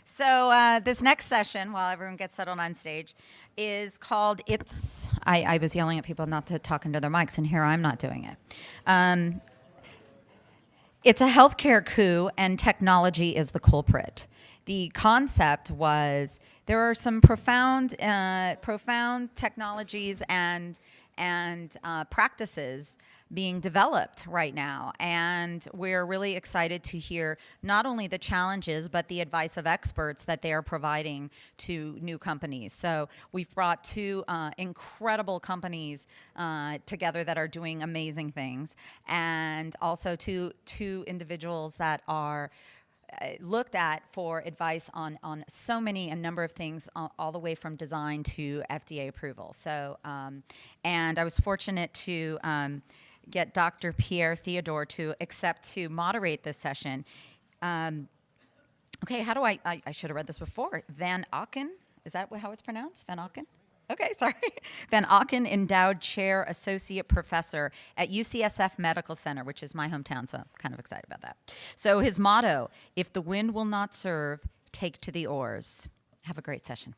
So this next session, while everyone gets settled on stage, is called I was yelling at people not to talk into their mics, and here I'm not doing it. It's a healthcare coup, and technology is the culprit. The concept was there are some profound technologies and practices being developed right now, and we're really excited to hear not only the challenges but the advice of experts that they are providing to new companies. So we've brought two incredible companies together that are doing amazing things, and also two individuals that are looked at for advice on a number of things, all the way from design to FDA approval. So, and I was fortunate to get Dr. Pierre Theodore to accept to moderate this session. Okay, how do I should have read this before. Van Auken, is that how it's pronounced? Van Auken? Okay, sorry. Van Auken, Endowed Chair, Associate Professor at UCSF Medical Center, which is my hometown, so I'm kind of excited about that. So his motto, if the wind will not serve, take to the oars. Have a great session.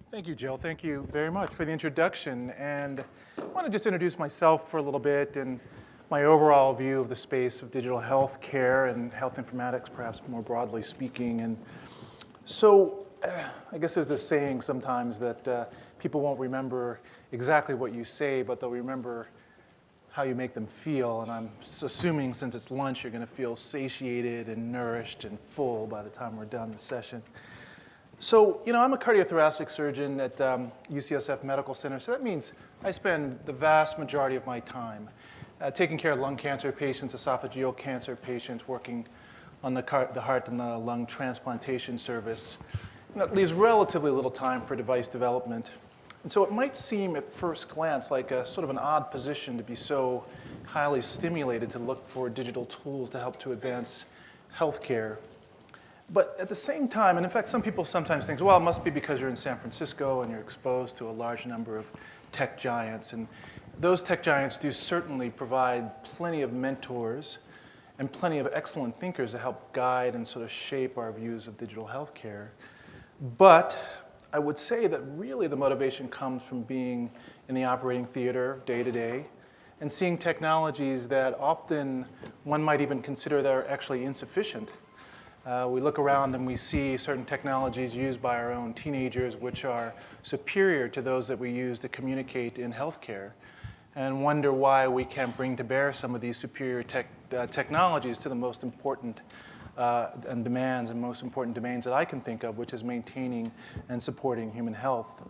Thank you, Jill. Thank you very much for the introduction. And I want to just introduce myself for a little bit and my overall view of the space of digital health care and health informatics, perhaps more broadly speaking. And so I guess there's a saying sometimes that people won't remember exactly what you say, but they'll remember how you make them feel. And I'm assuming since it's lunch, you're going to feel satiated and nourished and full by the time we're done the session. So, I'm a cardiothoracic surgeon at UCSF Medical Center, so that means I spend the vast majority of my time taking care of lung cancer patients, esophageal cancer patients, working on the heart and the lung transplantation service. And that leaves relatively little time for device development. And so it might seem at first glance like a sort of an odd position to be so highly stimulated to look for digital tools to help to advance healthcare. But at the same time, and in fact, some people sometimes think, well, it must be because you're in San Francisco and you're exposed to a large number of tech giants. And those tech giants do certainly provide plenty of mentors and plenty of excellent thinkers to help guide and sort of shape our views of digital healthcare. But I would say that really the motivation comes from being in the operating theater day to day and seeing technologies that often one might even consider they're actually insufficient. We look around and we see certain technologies used by our own teenagers which are superior to those that we use to communicate in healthcare, and wonder why we can't bring to bear some of these superior technologies to the most important and most important domains that I can think of, which is maintaining and supporting human health.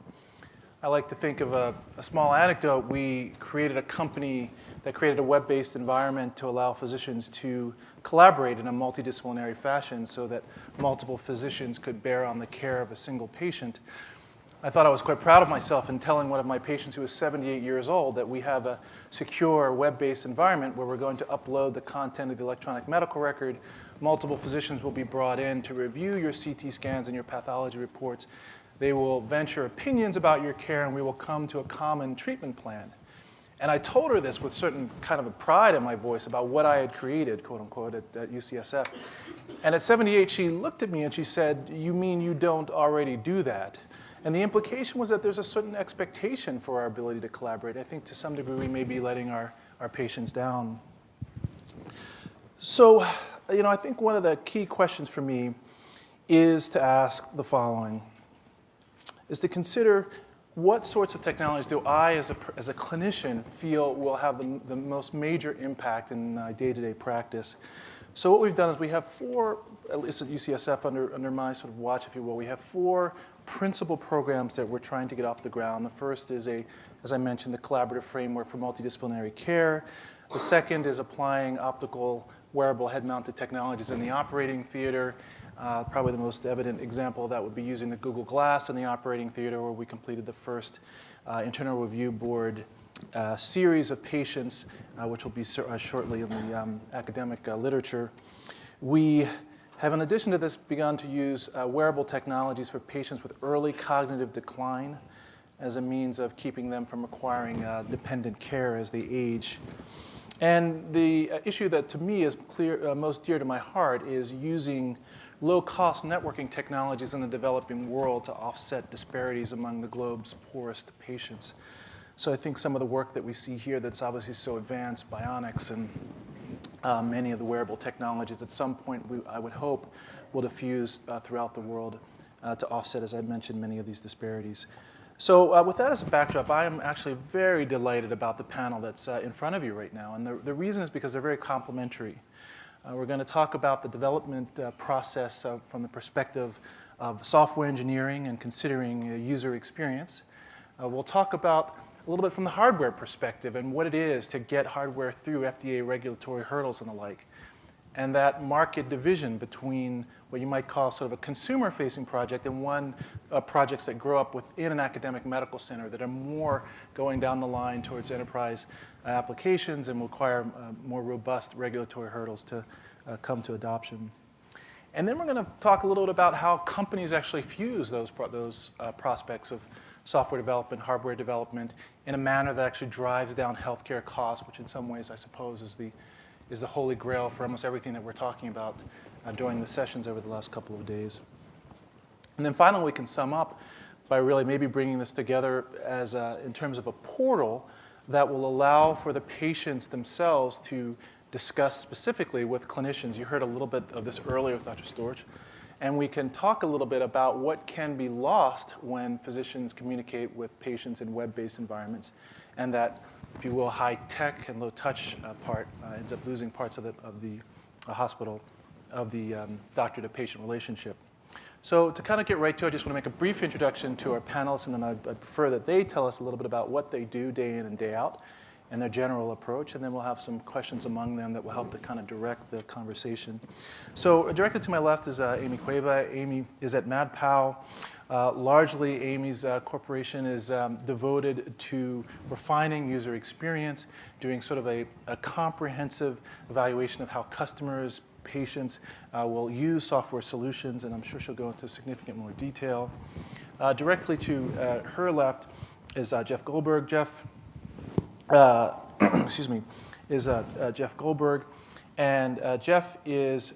I like to think of a small anecdote. We created a company that created a web-based environment to allow physicians to collaborate in a multidisciplinary fashion so that multiple physicians could bear on the care of a single patient. I thought I was quite proud of myself in telling one of my patients who was 78 years old that we have a secure web-based environment where we're going to upload the content of the electronic medical record. Multiple physicians will be brought in to review your CT scans and your pathology reports. They will venture opinions about your care, and we will come to a common treatment plan. And I told her this with certain kind of a pride in my voice about what I had created, quote unquote, at UCSF. And at 78, she looked at me and she said, "You mean you don't already do that?" And the implication was that there's a certain expectation for our ability to collaborate. I think to some degree we may be letting our patients down. So, I think one of the key questions for me is to ask the following, is to consider what sorts of technologies do I, as a clinician, feel will have the most major impact in day-to-day practice. So what we've done is we have four, at least at UCSF under my sort of watch, if you will, we have four principal programs that we're trying to get off the ground. The first is as I mentioned, the collaborative framework for multidisciplinary care. The second is applying optical wearable head-mounted technologies in the operating theater. Probably the most evident example of that would be using the Google Glass in the operating theater, where we completed the first internal review board series of patients, which will be shortly in the academic literature. We have, in addition to this, begun to use wearable technologies for patients with early cognitive decline as a means of keeping them from requiring dependent care as they age. And the issue that to me is most dear to my heart is using low-cost networking technologies in the developing world to offset disparities among the globe's poorest patients. So I think some of the work that we see here that's obviously so advanced, bionics and many of the wearable technologies, at some point I would hope will diffuse throughout the world to offset, as I mentioned, many of these disparities. So with that as a backdrop, I am actually very delighted about the panel that's in front of you right now. And the reason is because they're very complementary. We're going to talk about the development process from the perspective of software engineering and considering user experience. We'll talk about a little bit from the hardware perspective and what it is to get hardware through FDA regulatory hurdles and the like. And that market division between what you might call sort of a consumer-facing project and projects that grow up within an academic medical center that are more going down the line towards enterprise applications and require more robust regulatory hurdles to come to adoption. And then we're going to talk a little bit about how companies actually fuse those prospects of software development, hardware development, in a manner that actually drives down healthcare costs, which in some ways I suppose is the holy grail for almost everything that we're talking about during the sessions over the last couple of days. And then finally, we can sum up by really maybe bringing this together as in terms of a portal that will allow for the patients themselves to discuss specifically with clinicians. You heard a little bit of this earlier with Dr. Storch. And we can talk a little bit about what can be lost when physicians communicate with patients in web-based environments, and that, if you will, high-tech and low-touch part ends up losing parts of the hospital, of the doctor-to-patient relationship. So to kind of get right to it, I just want to make a brief introduction to our panelists, and then I'd prefer that they tell us a little bit about what they do day in and day out and their general approach, and then we'll have some questions among them that will help to kind of direct the conversation. So directly to my left is Amy Cueva. Amy is at MadPow. Largely, Amy's corporation is devoted to refining user experience, doing sort of a comprehensive evaluation of how customers, patients will use software solutions, and I'm sure she'll go into significant more detail. Directly to her left is Jeff Goldberg. Jeff excuse me, is Jeff Goldberg. And Jeff is,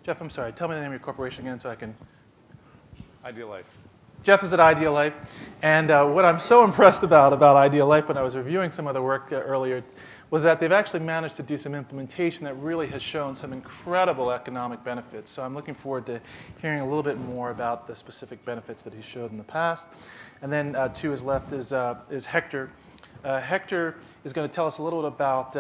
Jeff, I'm sorry, tell me the name of your corporation again so I can. MDLIVE. Jeff is at MDLIVE. And what I'm so impressed about MDLIVE when I was reviewing some of the work earlier was that they've actually managed to do some implementation that really has shown some incredible economic benefits. So I'm looking forward to hearing a little bit more about the specific benefits that he showed in the past. And then to his left is Hector. Hector is going to tell us a little bit about,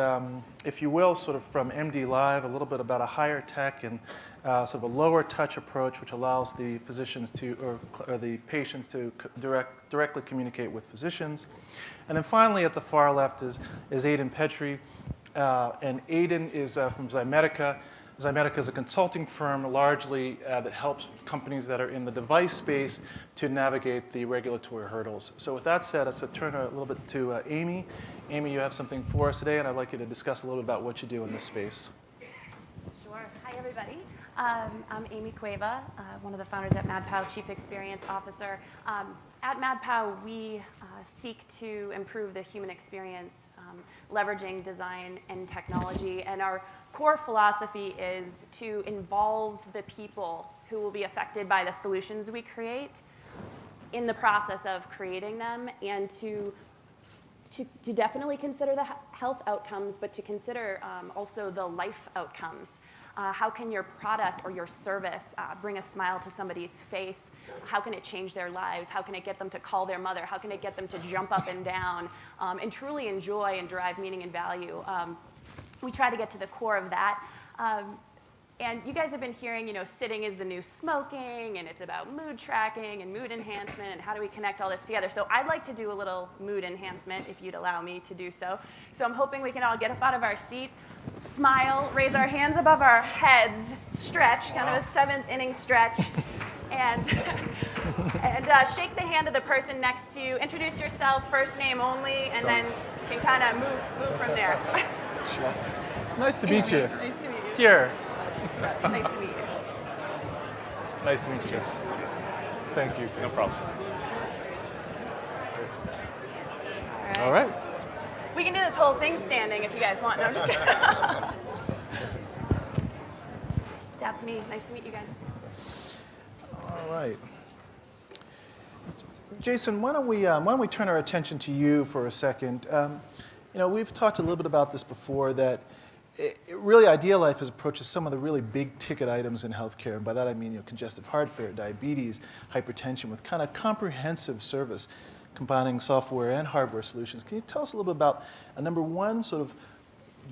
if you will, sort of from MDLIVE, a little bit about a higher tech and sort of a lower touch approach, which allows the physicians to, or the patients to directly communicate with physicians. And then finally, at the far left is Aidan Petrie. And Aidan is from Ximedica. Ximedica is a consulting firm largely that helps companies that are in the device space to navigate the regulatory hurdles. So with that said, let's turn a little bit to Amy. Amy, you have something for us today, and I'd like you to discuss a little bit about what you do in this space. Sure. Hi, everybody. I'm Amy Cueva, one of the founders at MadPow, Chief Experience Officer. At MadPow, we seek to improve the human experience, leveraging design and technology. And our core philosophy is to involve the people who will be affected by the solutions we create in the process of creating them, and to definitely consider the health outcomes, but to consider also the life outcomes. How can your product or your service bring a smile to somebody's face? How can it change their lives? How can it get them to call their mother? How can it get them to jump up and down and truly enjoy and derive meaning and value? We try to get to the core of that. And you guys have been hearing, sitting is the new smoking, and it's about mood tracking and mood enhancement, and how do we connect all this together? So I'd like to do a little mood enhancement, if you'd allow me to do so. So I'm hoping we can all get up out of our seat, smile, raise our hands above our heads, stretch, kind of a seventh inning stretch, and shake the hand of the person next to you. Introduce yourself, first name only, and then you can kind of move from there. Nice to meet you. Nice to meet you. Pierre. Nice to meet you. Nice to meet you. Thank you. No problem. All right. We can do this whole thing standing if you guys want. No, I'm just kidding. That's me. Nice to meet you guys. All right. Jason, why don't we turn our attention to you for a second? We've talked a little bit about this before, that really IdeaLife has approached some of the really big ticket items in healthcare, and by that I mean congestive heart failure, diabetes, hypertension, with kind of comprehensive service, combining software and hardware solutions. Can you tell us a little bit about, number one, sort of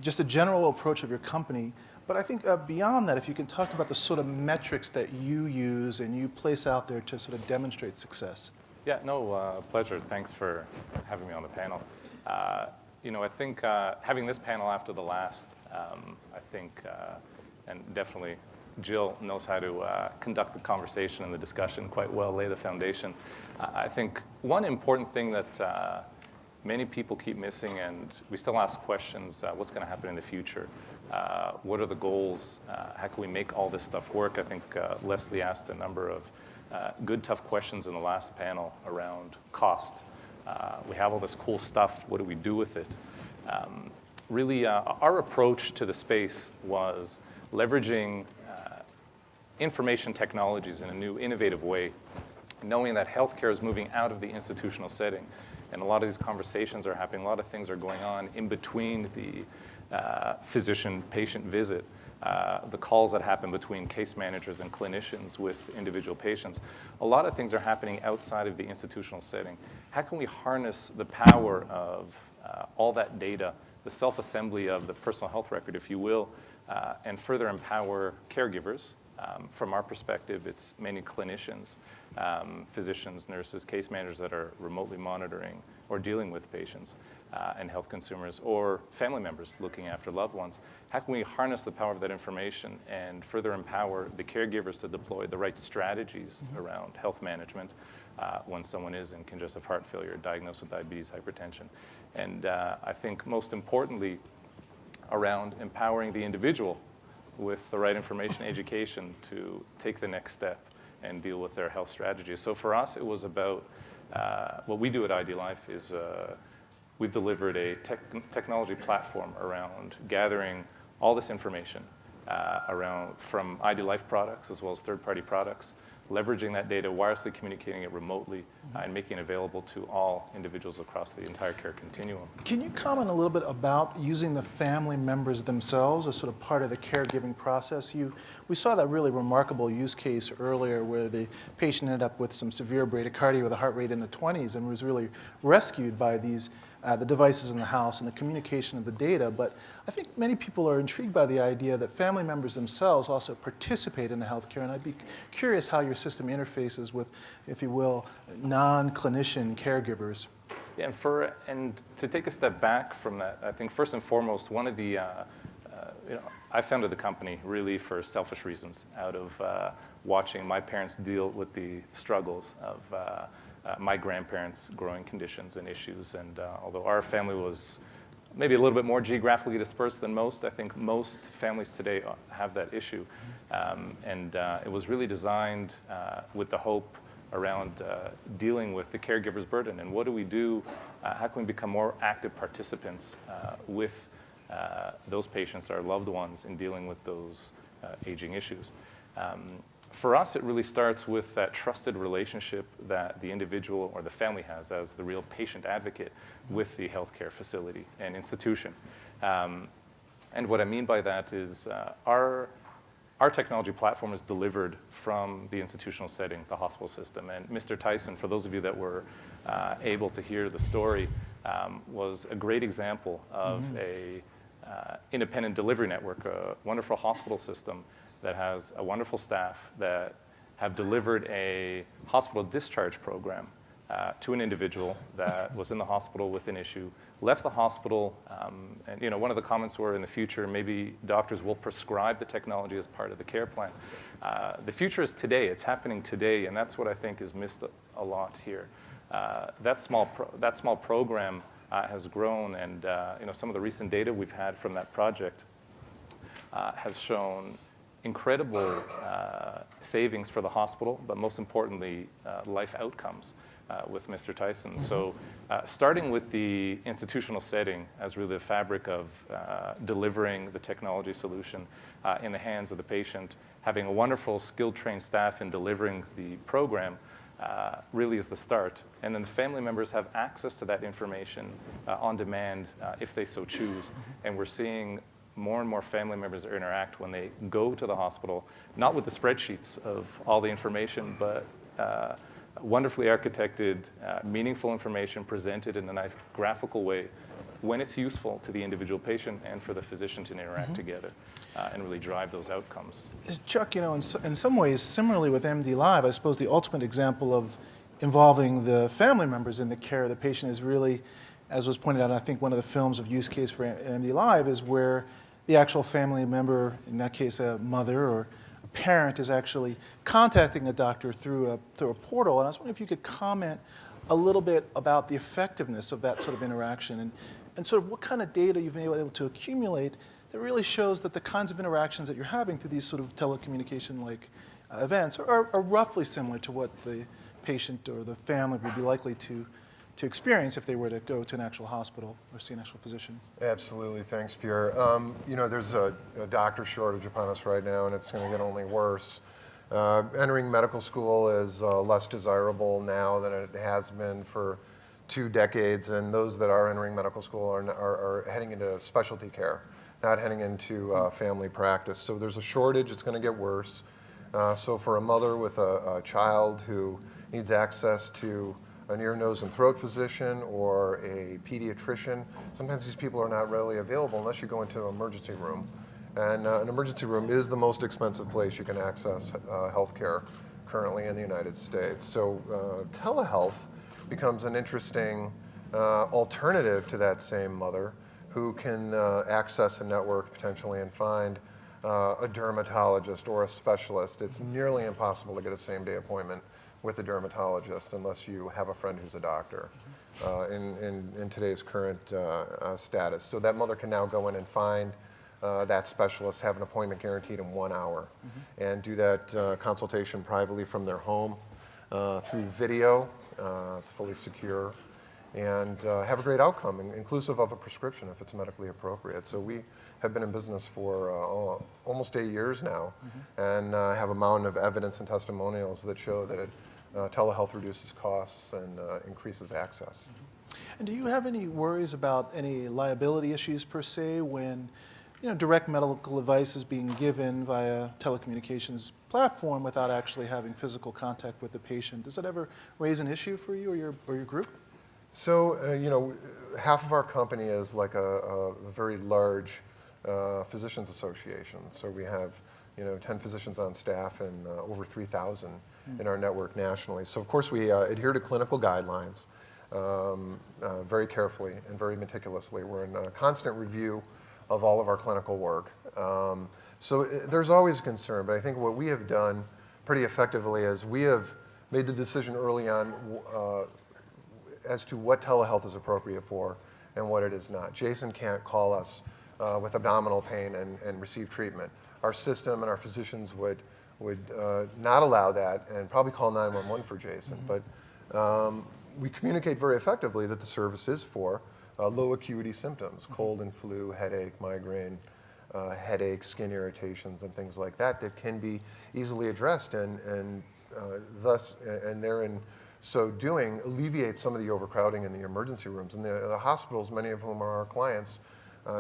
just a general approach of your company, but I think beyond that, if you can talk about the sort of metrics that you use and you place out there to sort of demonstrate success. Yeah, no, pleasure. Thanks for having me on the panel. I think having this panel after the last, I think, and definitely Jill knows how to conduct the conversation and the discussion quite well, lay the foundation. I think one important thing that many people keep missing, and we still ask questions, what's going to happen in the future? What are the goals? How can we make all this stuff work? I think Leslie asked a number of good, tough questions in the last panel around cost. We have all this cool stuff. What do we do with it? Really, our approach to the space was leveraging information technologies in a new, innovative way, knowing that healthcare is moving out of the institutional setting. And a lot of these conversations are happening, a lot of things are going on in between the physician-patient visit, the calls that happen between case managers and clinicians with individual patients. A lot of things are happening outside of the institutional setting. How can we harness the power of all that data, the self-assembly of the personal health record, if you will, and further empower caregivers? From our perspective, it's many clinicians, physicians, nurses, case managers that are remotely monitoring or dealing with patients and health consumers, or family members looking after loved ones. How can we harness the power of that information and further empower the caregivers to deploy the right strategies around health management when someone is in congestive heart failure, diagnosed with diabetes, hypertension? And I think most importantly, around empowering the individual with the right information, education to take the next step and deal with their health strategy. So for us, it was about what we do at IdeaLife is we've delivered a technology platform around gathering all this information around from IdeaLife products as well as third-party products, leveraging that data, wirelessly communicating it remotely, and making it available to all individuals across the entire care continuum. Can you comment a little bit about using the family members themselves as sort of part of the caregiving process? We saw that really remarkable use case earlier where the patient ended up with some severe bradycardia with a heart rate in the 20s and was really rescued by these the devices in the house and the communication of the data. But I think many people are intrigued by the idea that family members themselves also participate in the healthcare, and I'd be curious how your system interfaces with, if you will, non-clinician caregivers. Yeah, and to take a step back from that, I think first and foremost, one of the, I founded the company really for selfish reasons, out of watching my parents deal with the struggles of my grandparents' growing conditions and issues. And although our family was maybe a little bit more geographically dispersed than most, I think most families today have that issue. And it was really designed with the hope around dealing with the caregiver's burden. And what do we do? How can we become more active participants with those patients, our loved ones, in dealing with those aging issues? For us, it really starts with that trusted relationship that the individual or the family has as the real patient advocate with the healthcare facility and institution. And what I mean by that is our technology platform is delivered from the institutional setting, the hospital system. And Mr. Tyson, for those of you that were able to hear the story, was a great example of a independent delivery network, a wonderful hospital system that has a wonderful staff that have delivered a hospital discharge program to an individual that was in the hospital with an issue, left the hospital, and one of the comments were in the future, maybe doctors will prescribe the technology as part of the care plan. The future is today, it's happening today, and that's what I think is missed a lot here. That small program has grown, and some of the recent data we've had from that project has shown incredible savings for the hospital, but most importantly, life outcomes with Mr. Tyson. So starting with the institutional setting as really the fabric of delivering the technology solution in the hands of the patient, having a wonderful, skilled, trained staff in delivering the program really is the start. And then the family members have access to that information on demand if they so choose. And we're seeing more and more family members interact when they go to the hospital, not with the spreadsheets of all the information, but wonderfully architected, meaningful information presented in a nice graphical way when it's useful to the individual patient and for the physician to interact together and really drive those outcomes. Chuck, you know, in some ways, similarly with MDLIVE, I suppose the ultimate example of involving the family members in the care of the patient is really, as was pointed out, I think one of the films of use case for MDLIVE is where the actual family member, in that case a mother or a parent, is actually contacting a doctor through a portal. And I was wondering if you could comment a little bit about the effectiveness of that sort of interaction and sort of what kind of data you've been able to accumulate that really shows that the kinds of interactions that you're having through these sort of telecommunication-like events are roughly similar to what the patient or the family would be likely to experience if they were to go to an actual hospital or see an actual physician. Absolutely, thanks, Pierre. You know, there's a doctor shortage upon us right now, and it's going to get only worse. Entering medical school is less desirable now than it has been for 2 decades, and those that are entering medical school are heading into specialty care, not heading into family practice. So there's a shortage, it's going to get worse. So for a mother with a child who needs access to an ear, nose, and throat physician or a pediatrician, sometimes these people are not readily available unless you go into an emergency room. And an emergency room is the most expensive place you can access health care currently in the United States. So telehealth becomes an interesting alternative to that same mother who can access a network potentially and find a dermatologist or a specialist. It's nearly impossible to get a same-day appointment with a dermatologist unless you have a friend who's a doctor in today's current status. So that mother can now go in and find that specialist, have an appointment guaranteed in 1 hour, and do that consultation privately from their home through video. It's fully secure, and have a great outcome, inclusive of a prescription if it's medically appropriate. So we have been in business for almost 8 years now, and have a mountain of evidence and testimonials that show that telehealth reduces costs and increases access. And do you have any worries about any liability issues per se when direct medical advice is being given via telecommunications platform without actually having physical contact with the patient? Does that ever raise an issue for you or your group? So, half of our company is like a very large physicians association. So we have 10 physicians on staff and over 3,000 in our network nationally. So of course we adhere to clinical guidelines very carefully and very meticulously. We're in a constant review of all of our clinical work. So there's always a concern, but I think what we have done pretty effectively is we have made the decision early on as to what telehealth is appropriate for and what it is not. Jason can't call us with abdominal pain and receive treatment. Our system and our physicians would not allow that and probably call 911 for Jason. But we communicate very effectively that the service is for low acuity symptoms, cold and flu, headache, migraine, headache, skin irritations, and things like that can be easily addressed and therein so doing alleviate some of the overcrowding in the emergency rooms. And the hospitals, many of whom are our clients,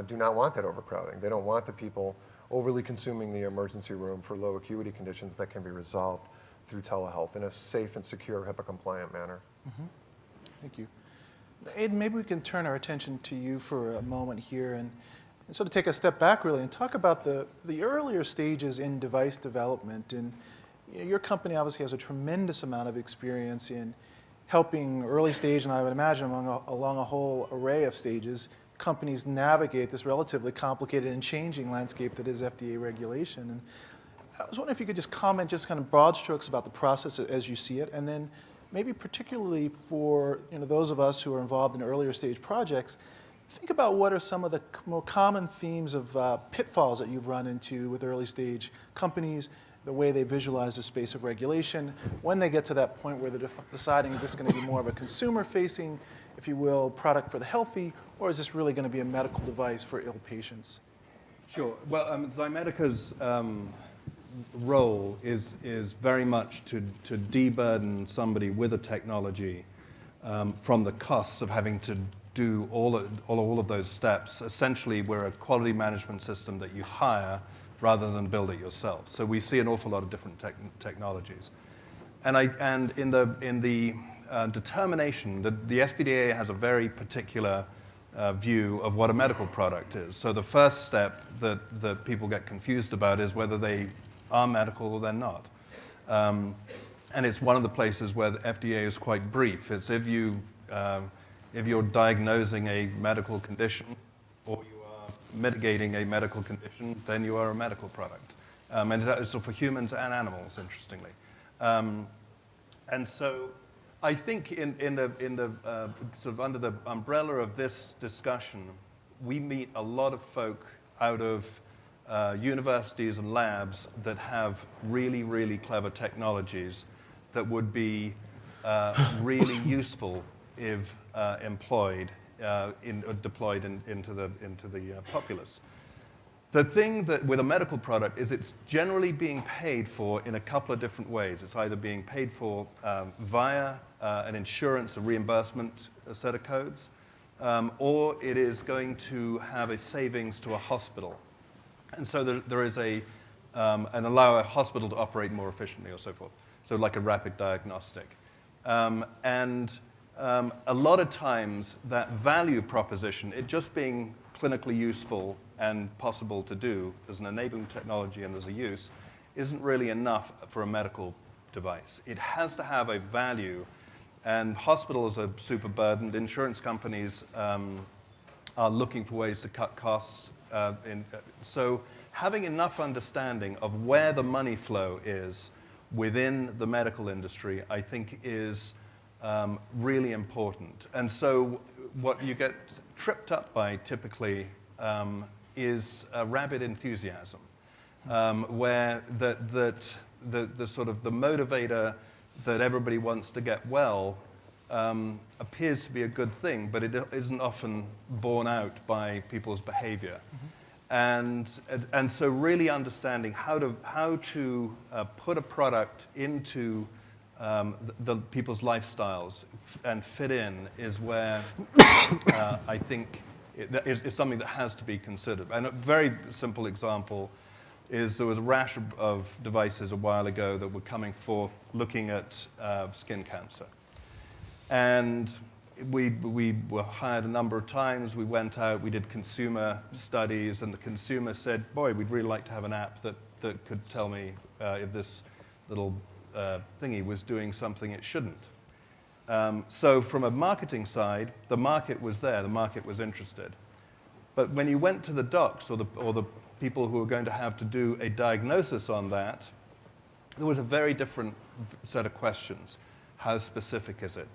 do not want that overcrowding. They don't want the people overly consuming the emergency room for low acuity conditions that can be resolved through telehealth in a safe and secure HIPAA compliant manner. Thank you. Aidan, maybe we can turn our attention to you for a moment here and sort of take a step back really and talk about the earlier stages in device development. And your company obviously has a tremendous amount of experience in helping early stage, and I would imagine along a whole array of stages, companies navigate this relatively complicated and changing landscape that is FDA regulation. And I was wondering if you could just comment just kind of broad strokes about the process as you see it, and then maybe particularly for those of us who are involved in earlier stage projects, think about what are some of the more common themes of pitfalls that you've run into with early stage companies, the way they visualize the space of regulation, when they get to that point where they're deciding is this going to be more of a consumer-facing, if you will, product for the healthy, or is this really going to be a medical device for ill patients? Sure. Well, Ximedica's role is very much to deburden somebody with a technology from the costs of having to do all of those steps. Essentially, we're a quality management system that you hire rather than build it yourself. So we see an awful lot of different technologies. And in the determination, the FDA has a very particular view of what a medical product is. So the first step that people get confused about is whether they are medical or they're not. And it's one of the places where the FDA is quite brief. It's if you're diagnosing a medical condition or you are mitigating a medical condition, then you are a medical product. And it's for humans and animals, interestingly. And so I think in the sort of under the umbrella of this discussion, we meet a lot of folk out of universities and labs that have really, really clever technologies that would be really useful if employed, deployed into the populace. The thing that with a medical product is it's generally being paid for in a couple of different ways. It's either being paid for via an insurance, a reimbursement set of codes, or it is going to have a savings to a hospital. And so there is and allow a hospital to operate more efficiently or so forth. So like a rapid diagnostic. And a lot of times that value proposition, it just being clinically useful and possible to do as an enabling technology and as a use, isn't really enough for a medical device. It has to have a value, and hospitals are super burdened. Insurance companies are looking for ways to cut costs. So having enough understanding of where the money flow is within the medical industry, I think is really important. And so what you get tripped up by typically is a rabid enthusiasm, where the sort of the motivator that everybody wants to get well appears to be a good thing, but it isn't often borne out by people's behavior. Mm-hmm. And so really understanding how to put a product into the people's lifestyles and fit in is where I think is something that has to be considered. And a very simple example is there was a rash of devices a while ago that were coming forth looking at skin cancer. And we were hired a number of times. We went out, we did consumer studies, and the consumer said, boy, we'd really like to have an app that could tell me if this little thingy was doing something it shouldn't. So from a marketing side, the market was there, the market was interested. But when you went to the docs or the people who were going to have to do a diagnosis on that, there was a very different set of questions. How specific is it?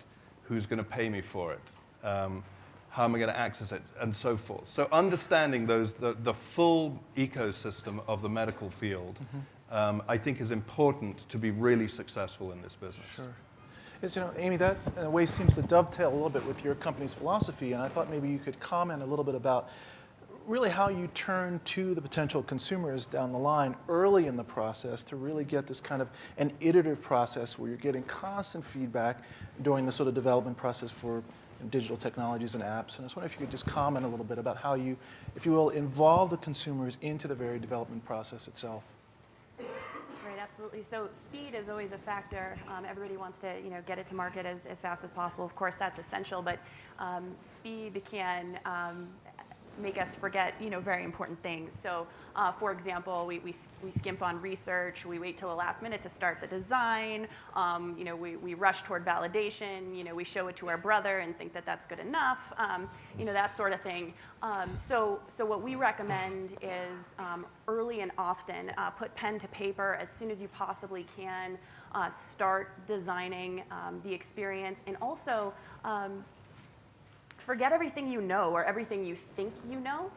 Who's going to pay me for it? How am I going to access it? And so forth. So understanding the full ecosystem of the medical field, mm-hmm. I think is important to be really successful in this business. Sure. Yes, Amy, that in a way seems to dovetail a little bit with your company's philosophy, and I thought maybe you could comment a little bit about really how you turn to the potential consumers down the line early in the process to really get this kind of an iterative process where you're getting constant feedback during the sort of development process for digital technologies and apps. And I was wondering if you could just comment a little bit about how you, if you will, involve the consumers into the very development process itself. Right, absolutely. So speed is always a factor. Everybody wants to, get it to market as fast as possible. Of course, that's essential, but speed can make us forget, very important things. So, for example, we skimp on research. We wait till the last minute to start the design. We rush toward validation. We show it to our brother and think that that's good enough. That sort of thing. So what we recommend is early and often put pen to paper as soon as you possibly can. Start designing the experience, and also forget everything you know or everything you think you know.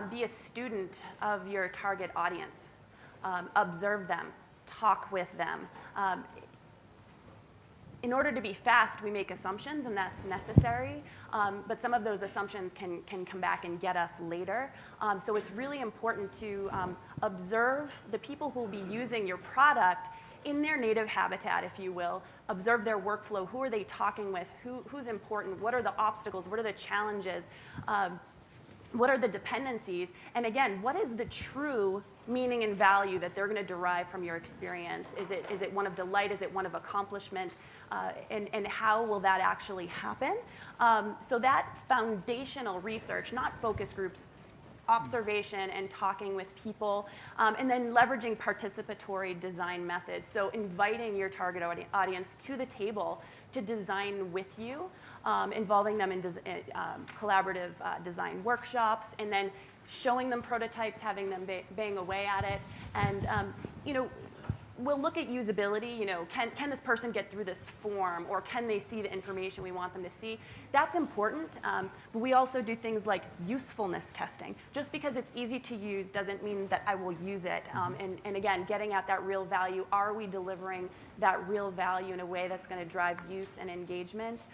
Be a student of your target audience. Observe them, talk with them. In order to be fast, we make assumptions, and that's necessary. But some of those assumptions can come back and get us later. So it's really important to observe the people who will be using your product in their native habitat, if you will. Observe their workflow. Who are they talking with? Who's important? What are the obstacles? What are the challenges? What are the dependencies? And again, what is the true meaning and value that they're going to derive from your experience? Is it one of delight? Is it one of accomplishment? And how will that actually happen? So that foundational research, not focus groups, observation and talking with people, and then leveraging participatory design methods. So inviting your target audience to the table to design with you, involving them in collaborative design workshops, and then showing them prototypes, having them bang away at it. And we'll look at usability. Can this person get through this form, or can they see the information we want them to see? That's important. But we also do things like usefulness testing. Just because it's easy to use doesn't mean that I will use it. And again, getting at that real value. Are we delivering that real value in a way that's going to drive use and engagement?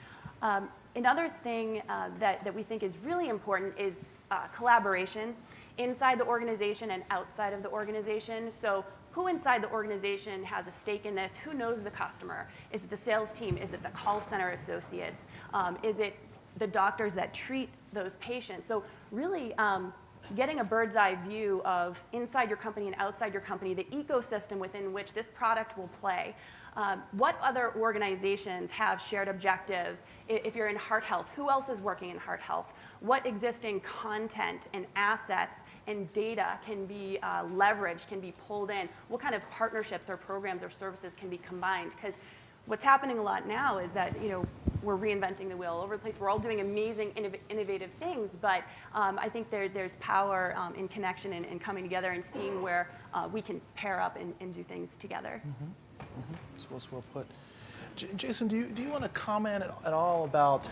Another thing that we think is really important is collaboration inside the organization and outside of the organization. So who inside the organization has a stake in this? Who knows the customer? Is it the sales team? Is it the call center associates? Is it the doctors that treat those patients? So really getting a bird's eye view of inside your company and outside your company, the ecosystem within which this product will play. What other organizations have shared objectives? If you're in heart health, who else is working in heart health? What existing content and assets and data can be leveraged, can be pulled in? What kind of partnerships or programs or services can be combined? Because what's happening a lot now is that we're reinventing the wheel all over the place. We're all doing amazing, innovative things, but I think there's power in connection and coming together and seeing where we can pair up and do things together. That's well put. Jason, do you want to comment at all about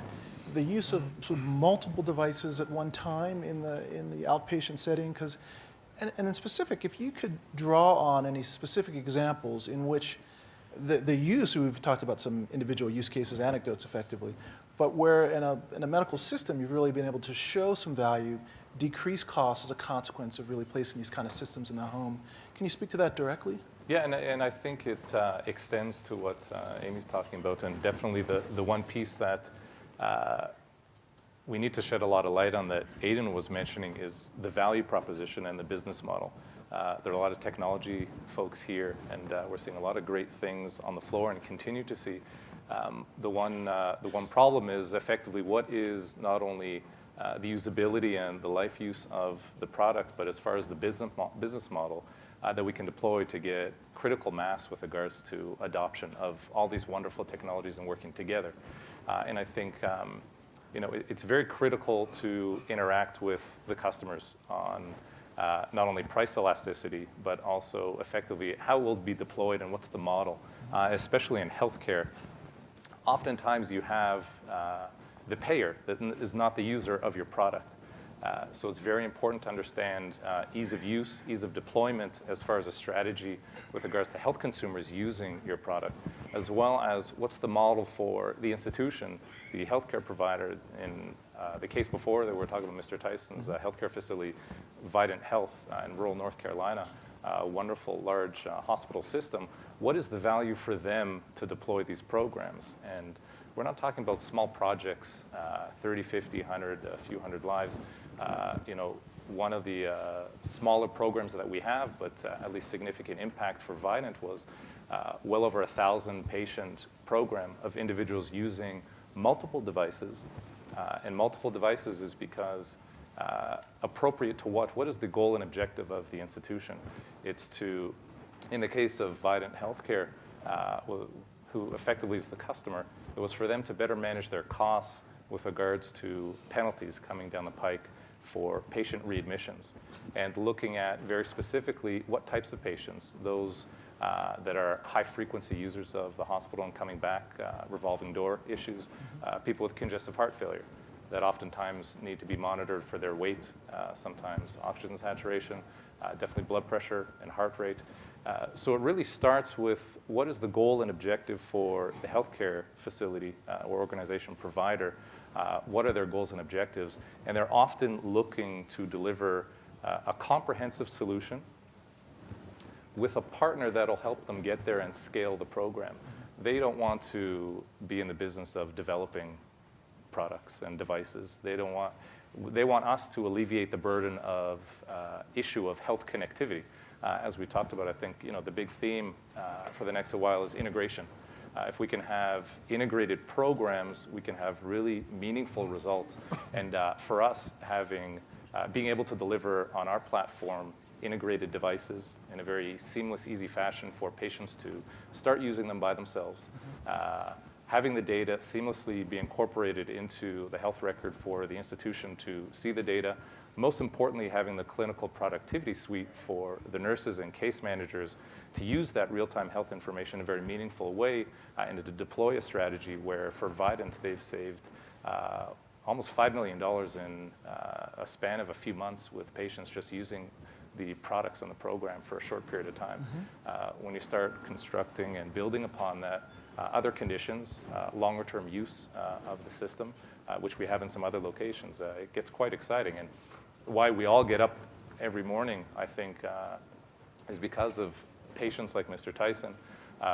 the use of sort of multiple devices at one time in the outpatient setting? And in specific, if you could draw on any specific examples in which the use, we've talked about some individual use cases, anecdotes effectively, but where in a medical system you've really been able to show some value, decrease costs as a consequence of really placing these kind of systems in the home. Can you speak to that directly? Yeah, and I think it extends to what Amy's talking about, and definitely the one piece that we need to shed a lot of light on that Aidan was mentioning is the value proposition and the business model. There are a lot of technology folks here, and we're seeing a lot of great things on the floor and continue to see. The one problem is effectively what is not only the usability and the life use of the product, but as far as the business model that we can deploy to get critical mass with regards to adoption of all these wonderful technologies and working together. And I think it's very critical to interact with the customers on not only price elasticity, but also effectively how it will be deployed and what's the model, especially in healthcare. Oftentimes you have the payer that is not the user of your product. So it's very important to understand ease of use, ease of deployment as far as a strategy with regards to health consumers using your product, as well as what's the model for the institution, the healthcare provider. In the case before that we're talking about Mr. Tyson's healthcare facility, Vidant Health in rural North Carolina, a wonderful large hospital system. What is the value for them to deploy these programs? And we're not talking about small projects, 30, 50, 100, a few hundred lives. One of the smaller programs that we have, but at least significant impact for Vidant was well over 1,000 patient program of individuals using multiple devices. And multiple devices is because appropriate to what? What is the goal and objective of the institution? It's to, in the case of Vidant Healthcare, who effectively is the customer, it was for them to better manage their costs with regards to penalties coming down the pike for patient readmissions, and looking at very specifically what types of patients, those that are high frequency users of the hospital and coming back, revolving door issues, people with congestive heart failure, that oftentimes need to be monitored for their weight, sometimes oxygen saturation, definitely blood pressure and heart rate. So it really starts with what is the goal and objective for the healthcare facility or organization provider. What are their goals and objectives? And they're often looking to deliver a comprehensive solution with a partner that'll help them get there and scale the program. They don't want to be in the business of developing products and devices. They want us to alleviate the burden of issue of health connectivity. As we talked about, I think the big theme for the next while is integration. If we can have integrated programs, we can have really meaningful results. And for us, being able to deliver on our platform integrated devices in a very seamless, easy fashion for patients to start using them by themselves, having the data seamlessly be incorporated into the health record for the institution to see the data. Most importantly, having the clinical productivity suite for the nurses and case managers to use that real-time health information in a very meaningful way and to deploy a strategy where for Vidant they've saved almost $5 million in a span of a few months with patients just using the products on the program for a short period of time. When you start constructing and building upon that, other conditions, longer-term use of the system, which we have in some other locations, it gets quite exciting. And why we all get up every morning, I think, is because of patients like Mr. Tyson,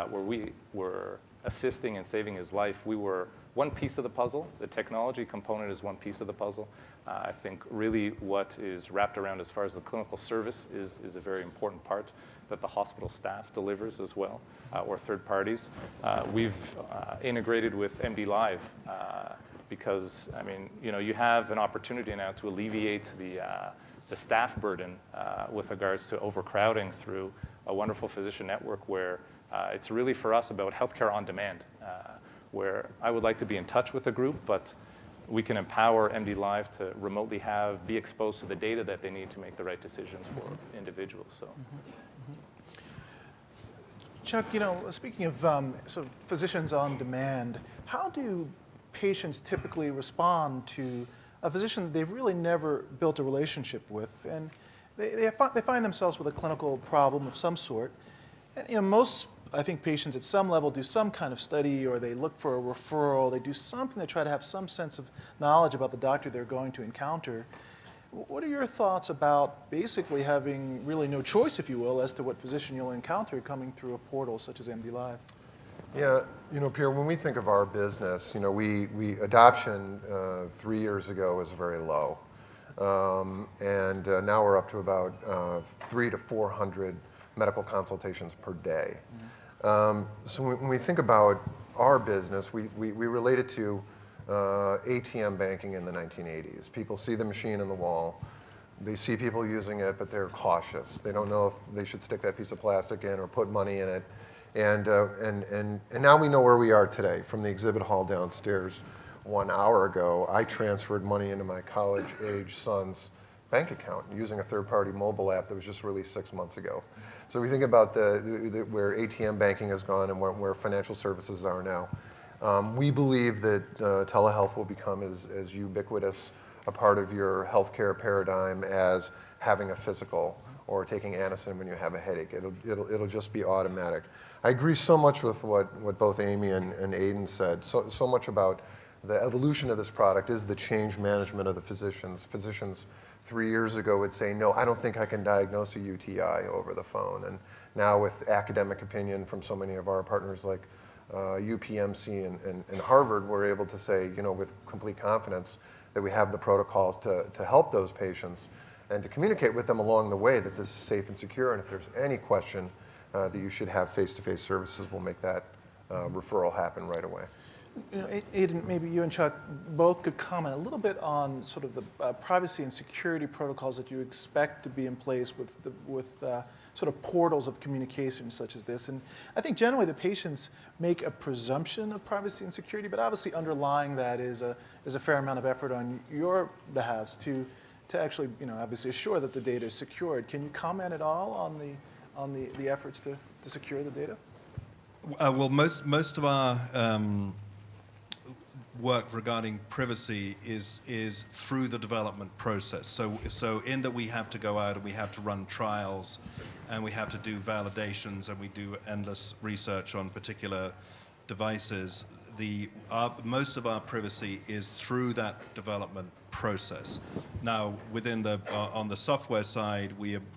where we were assisting and saving his life. We were one piece of the puzzle. The technology component is one piece of the puzzle. I think really what is wrapped around as far as the clinical service is a very important part that the hospital staff delivers as well, or third parties. We've integrated with MDLIVE because, I mean, you have an opportunity now to alleviate the staff burden with regards to overcrowding through a wonderful physician network where it's really for us about healthcare on demand, where I would like to be in touch with a group, but we can empower MDLIVE to remotely be exposed to the data that they need to make the right decisions for individuals. So, Chuck, speaking of sort of physicians on demand, how do patients typically respond to a physician they've really never built a relationship with, and they find themselves with a clinical problem of some sort? And most, I think, patients at some level do some kind of study, or they look for a referral. They do something to try to have some sense of knowledge about the doctor they're going to encounter. What are your thoughts about basically having really no choice, if you will, as to what physician you'll encounter coming through a portal such as MDLIVE? Yeah, Pierre, when we think of our business, adoption 3 years ago was very low. And now we're up to about 300 to 400 medical consultations per day. So when we think about our business, we relate it to ATM banking in the 1980s. People see the machine in the wall. They see people using it, but they're cautious. They don't know if they should stick that piece of plastic in or put money in it. And now we know where we are today. From the exhibit hall downstairs 1 hour ago, I transferred money into my college-age son's bank account using a third-party mobile app that was just released 6 months ago. So we think about where ATM banking has gone and where financial services are now. We believe that telehealth will become as ubiquitous a part of your healthcare paradigm as having a physical or taking Anacin when you have a headache. It'll just be automatic. I agree so much with what both Amy and Aidan said. So much about the evolution of this product is the change management of the physicians. Physicians 3 years ago would say, no, I don't think I can diagnose a UTI over the phone. And now with academic opinion from so many of our partners like UPMC and Harvard, we're able to say, with complete confidence that we have the protocols to help those patients and to communicate with them along the way that this is safe and secure. And if there's any question that you should have face-to-face services, we'll make that referral happen right away. Aidan, maybe you and Chuck both could comment a little bit on sort of the privacy and security protocols that you expect to be in place with sort of portals of communication such as this. And I think generally the patients make a presumption of privacy and security, but obviously underlying that is a fair amount of effort on your behalf to actually, obviously assure that the data is secured. Can you comment at all on the efforts to secure the data? Well, most of our work regarding privacy is through the development process. So in that we have to go out and we have to run trials and we have to do validations and we do endless research on particular devices, most of our privacy is through that development process. Now, within on the software side,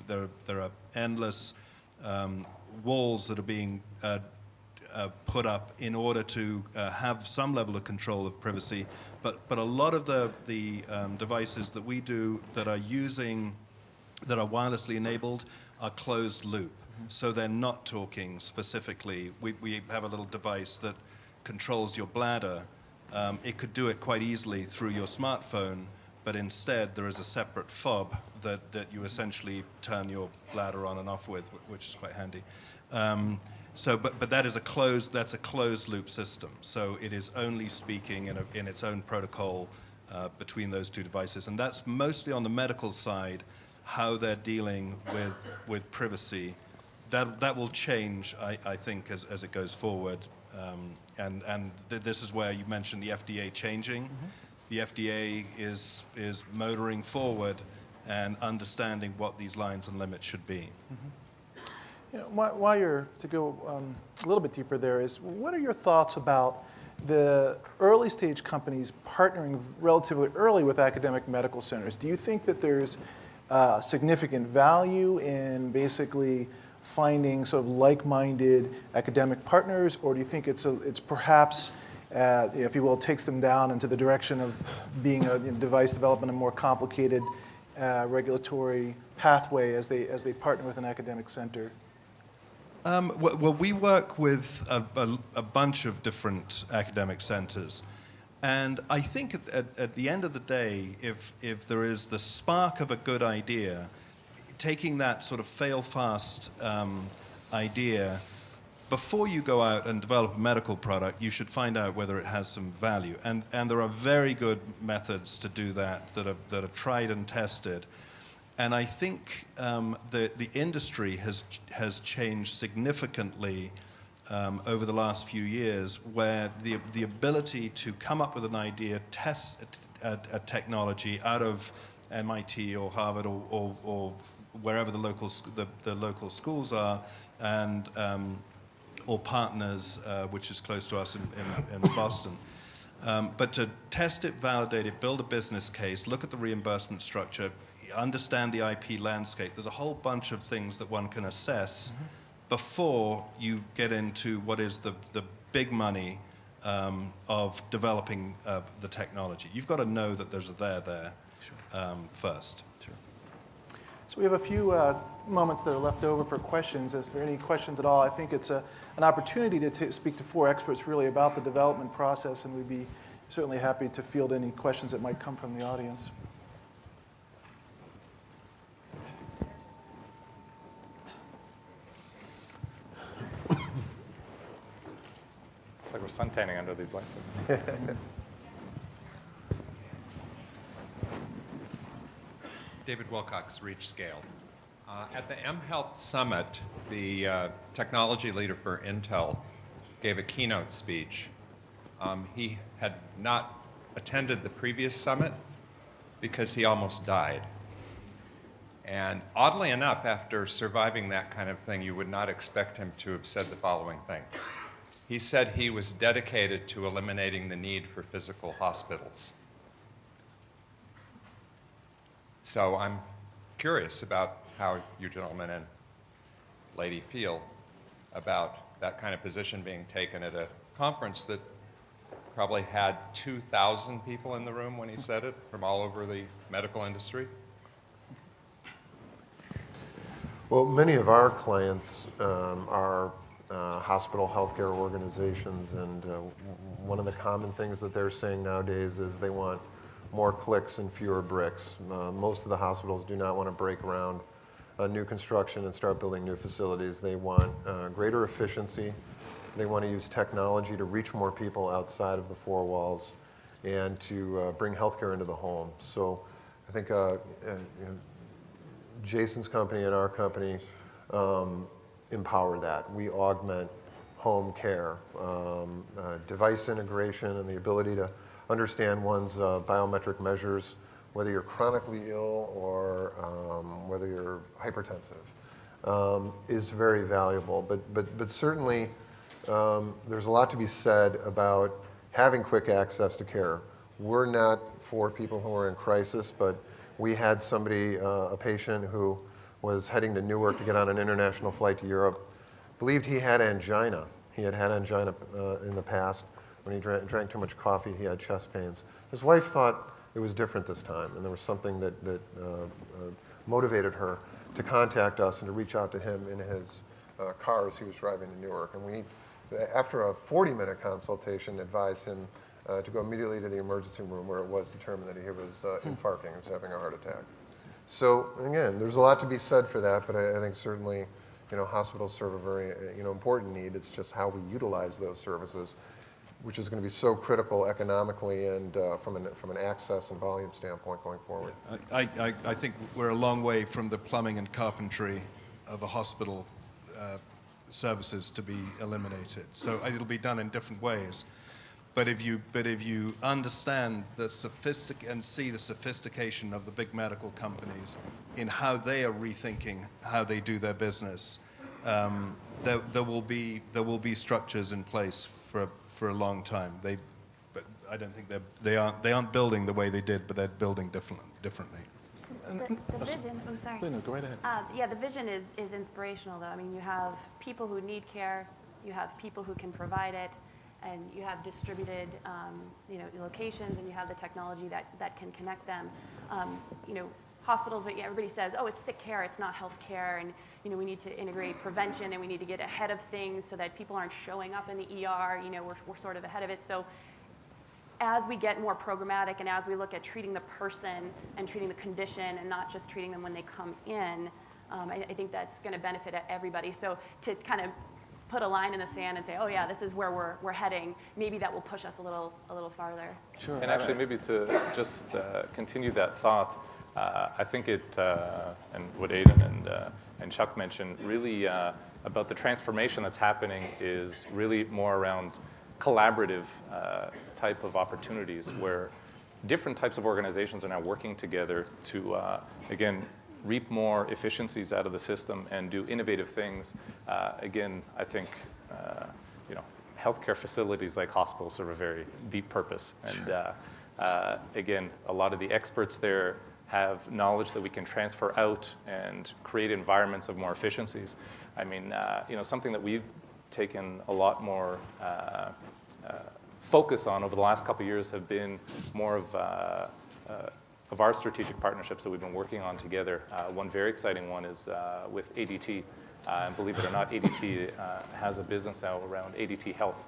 there are endless walls that are being put up in order to have some level of control of privacy, but a lot of the devices that we do that are wirelessly enabled are closed loop. So they're not talking specifically. We have a little device that controls your bladder. It could do it quite easily through your smartphone, but instead there is a separate fob that you essentially turn your bladder on and off with, which is quite handy. But that's a closed loop system. So it is only speaking in its own protocol between those two devices. And that's mostly on the medical side, how they're dealing with privacy. That will change, I think, as it goes forward. This is where you mentioned the FDA changing. Mm-hmm. The FDA is motoring forward and understanding what these lines and limits should be. Mm-hmm. You know, while you're, to go a little bit deeper there, is what are your thoughts about the early stage companies partnering relatively early with academic medical centers? Do you think that there's significant value in basically finding sort of like-minded academic partners, or do you think it's perhaps, if you will, takes them down into the direction of being a device development, a more complicated regulatory pathway as they partner with an academic center? Well, we work with a bunch of different academic centers. And I think at the end of the day, if there is the spark of a good idea, taking that sort of fail-fast idea, before you go out and develop a medical product, you should find out whether it has some value. And there are very good methods to do that are tried and tested. And I think the industry has changed significantly over the last few years, where the ability to come up with an idea, test a technology out of MIT or Harvard or wherever the local schools are, and or partners, which is close to us in Boston. But to test it, validate it, build a business case, look at the reimbursement structure, understand the IP landscape. There's a whole bunch of things that one can assess before you get into what is the big money of developing the technology. You've got to know that there's a there sure. First. Sure. So we have a few moments that are left over for questions. If there are any questions at all, I think it's an opportunity to speak to four experts really about the development process, and we'd be certainly happy to field any questions that might come from the audience. It's like we're suntanning under these lights. David Wilcox, Reach Scale. At the mHealth Summit, the technology leader for Intel gave a keynote speech. He had not attended the previous summit because he almost died. And oddly enough, after surviving that kind of thing, you would not expect him to have said the following thing. He said he was dedicated to eliminating the need for physical hospitals. So I'm curious about how you gentlemen and lady feel about that kind of position being taken at a conference that probably had 2,000 people in the room when he said it from all over the medical industry. Well, many of our clients are hospital healthcare organizations, and one of the common things that they're saying nowadays is they want more clicks and fewer bricks. Most of the hospitals do not want to break ground on new construction and start building new facilities. They want greater efficiency. They want to use technology to reach more people outside of the four walls and to bring healthcare into the home. So I think Jason's company and our company empower that. We augment home care, device integration, and the ability to understand one's biometric measures, whether you're chronically ill or whether you're hypertensive, is very valuable. But certainly, there's a lot to be said about having quick access to care. We're not for people who are in crisis, but we had somebody, a patient who was heading to Newark to get on an international flight to Europe, believed he had angina. He had had angina in the past. When he drank too much coffee, he had chest pains. His wife thought it was different this time, and there was something that motivated her to contact us and to reach out to him in his car as he was driving to Newark. And we, after a 40-minute consultation, advised him to go immediately to the emergency room, where it was determined that he was infarcting, he was having a heart attack. So again, there's a lot to be said for that, but I think certainly, hospitals serve a very important need. It's just how we utilize those services, which is going to be so critical economically and from an access and volume standpoint going forward. I think we're a long way from the plumbing and carpentry of a hospital services to be eliminated. So it'll be done in different ways. But if you understand and see the sophistication of the big medical companies in how they are rethinking how they do their business, there will be structures in place for a long time. But I don't think they aren't building the way they did, but they're building differently. The vision, oh, sorry. No, go right ahead. Yeah, the vision is inspirational, though. I mean, you have people who need care, you have people who can provide it, and you have distributed, locations, and you have the technology that can connect them. Hospitals, everybody says, oh, it's sick care, it's not health care, and we need to integrate prevention, and we need to get ahead of things so that people aren't showing up in the ER. We're sort of ahead of it. So as we get more programmatic, and as we look at treating the person and treating the condition, and not just treating them when they come in, I think that's going to benefit everybody. So to kind of put a line in the sand and say, oh yeah, this is where we're heading, maybe that will push us a little farther. Sure. And actually, maybe to just continue that thought, I think and what Aidan and Chuck mentioned, really about the transformation that's happening is really more around collaborative type of opportunities where different types of organizations are now working together to, again, reap more efficiencies out of the system and do innovative things. Again, I think, healthcare facilities like hospitals serve a very deep purpose. And again, a lot of the experts there have knowledge that we can transfer out and create environments of more efficiencies. I mean, something that we've taken a lot more focus on over the last couple of years have been more of our strategic partnerships that we've been working on together. One very exciting one is with ADT. And believe it or not, ADT has a business now around ADT Health.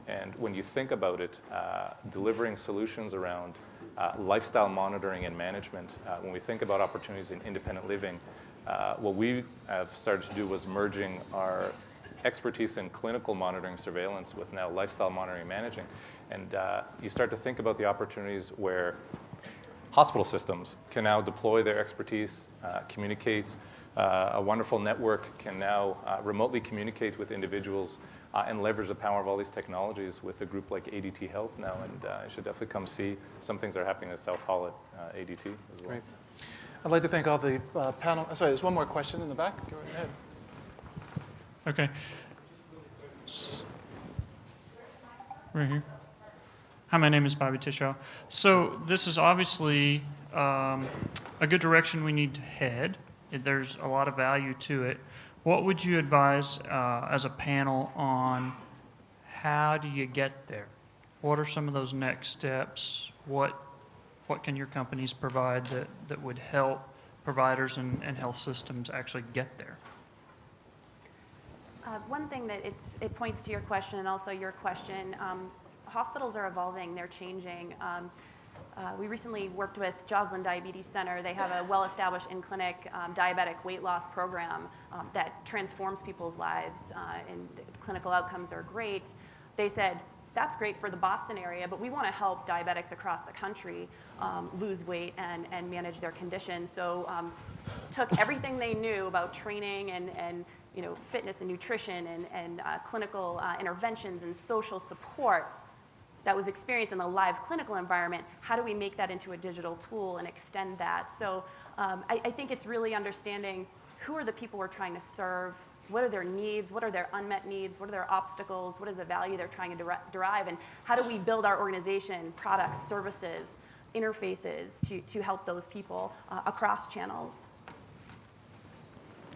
And when you think about it, delivering solutions around lifestyle monitoring and management, when we think about opportunities in independent living, what we have started to do was merging our expertise in clinical monitoring surveillance with now lifestyle monitoring and managing. And you start to think about the opportunities where hospital systems can now deploy their expertise, communicate. A wonderful network can now remotely communicate with individuals and leverage the power of all these technologies with a group like ADT Health now. And you should definitely come see some things that are happening in South Hall at ADT as well. Great. I'd like to thank all the panel. Sorry, there's one more question in the back. Go right ahead. Okay. Right here. Hi, my name is Bobby Tishaw. So this is obviously a good direction we need to head. There's a lot of value to it. What would you advise as a panel on how do you get there? What are some of those next steps? What can your companies provide that would help providers and health systems actually get there? One thing that it points to your question and also your question, hospitals are evolving, they're changing. We recently worked with Joslin Diabetes Center. They have a well-established in-clinic diabetic weight loss program that transforms people's lives, and the clinical outcomes are great. They said, that's great for the Boston area, but we want to help diabetics across the country lose weight and manage their condition. So took everything they knew about training and fitness and nutrition and clinical interventions and social support, that was experienced in the live clinical environment, how do we make that into a digital tool and extend that? So I think it's really understanding who are the people we're trying to serve, what are their needs, what are their unmet needs, what are their obstacles, what is the value they're trying to derive, and how do we build our organization, products, services, interfaces to help those people across channels.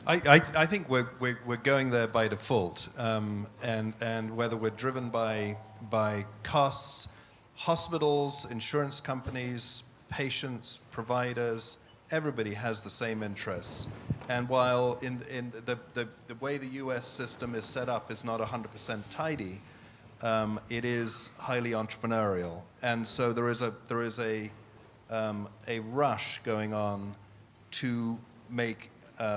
I think we're going there by default, and whether we're driven by costs, hospitals, insurance companies, patients, providers, everybody has the same interests. And while in the way the U.S. system is set up is not 100% tidy, it is highly entrepreneurial, and so there is a rush going on to make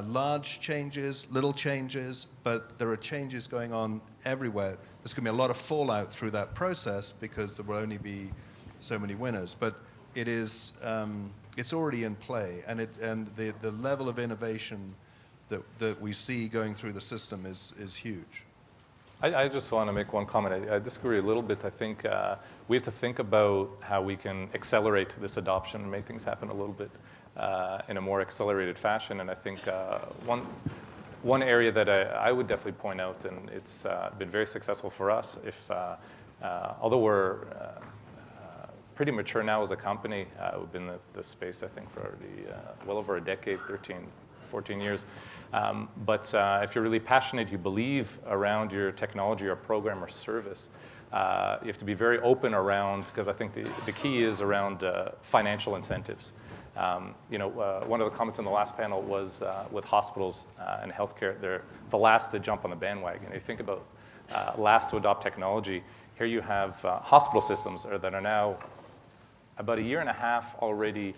large changes, little changes, but there are changes going on everywhere. There's going to be a lot of fallout through that process because there will only be so many winners. But it is it's already in play, and the level of innovation that we see going through the system is huge. I just want to make one comment. I disagree a little bit. I think we have to think about how we can accelerate this adoption and make things happen a little bit in a more accelerated fashion. And I think one area that I would definitely point out, and it's been very successful for us, although we're pretty mature now as a company, we've been in the space, I think, for well over a decade, 13, 14 years. But if you're really passionate, you believe around your technology or program or service, you have to be very open around, because I think the key is around financial incentives. One of the comments in the last panel was with hospitals and healthcare, they're the last to jump on the bandwagon. If you think about last to adopt technology, here you have hospital systems that are now about a year and a half already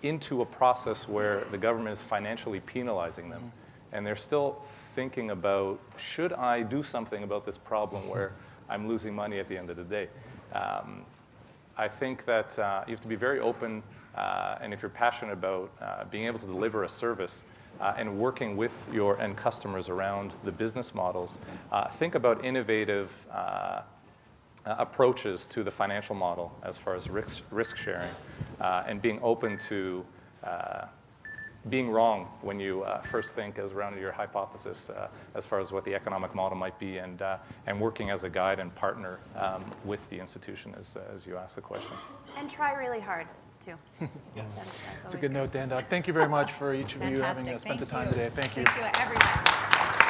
into a process where the government is financially penalizing them. And they're still thinking about, should I do something about this problem where I'm losing money at the end of the day? I think that you have to be very open, and if you're passionate about being able to deliver a service and working with your end customers around the business models, think about innovative approaches to the financial model as far as risk sharing, and being open to being wrong when you first think as around your hypothesis as far as what the economic model might be, and working as a guide and partner with the institution as you ask the question. And try really hard, too. Yeah. That's a good note to end on. Thank you very much for each of you having Fantastic. spent the Thank time you. today. Thank you. Thank you, everyone.